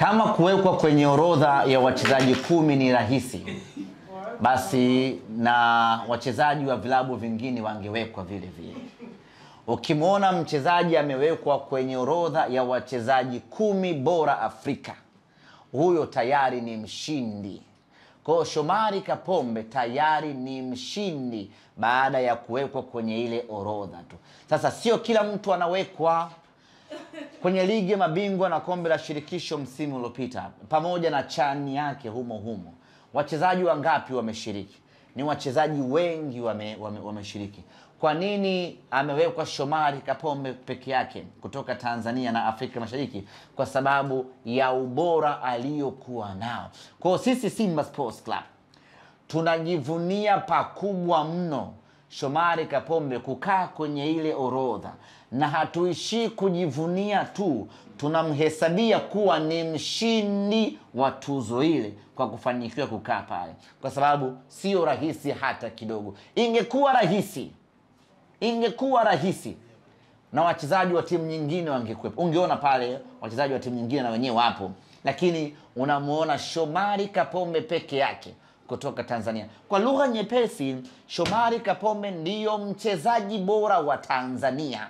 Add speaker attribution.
Speaker 1: Kama kuwekwa kwenye orodha ya wachezaji 10 ni rahisi, basi na wachezaji wa vilabu vingine wangewekwa vile vile. Ukimwona mchezaji amewekwa kwenye orodha ya wachezaji 10 bora Afrika, huyo tayari ni mshindi. Kwa Shomari Kapombe tayari ni mshindi baada ya kuwekwa kwenye ile orodha tu. Sasa sio kila mtu anawekwa kwenye ligi ya mabingwa na kombe la shirikisho msimu uliopita, pamoja na chani yake humo. Wachezaji wangapi wameshiriki? Ni wachezaji wengi wameshiriki. Kwa nini amewekwa Shomari Kapombe peke yake kutoka Tanzania na Afrika Mashariki? Kwa sababu ya ubora aliyokuwa nao. Kwa sisi Simba Sports Club tunajivunia pakubwa mno Shomari Kapombe kukaa kwenye ile orodha, na hatuishi kujivunia tu, tunamhesabia kuwa ni mshindi wa tuzo ile kwa kufanikiwa kukaa pale, kwa sababu sio rahisi hata kidogo. Ingekuwa rahisi na wachezaji wa timu nyingine wangekuwepo, ungeona pale wachezaji wa timu nyingine na wenyewe wapo, lakini unamuona Shomari Kapombe peke yake kutoka Tanzania. Kwa lugha nyepesi, Shomari Kapombe ndiyo mchezaji bora wa Tanzania.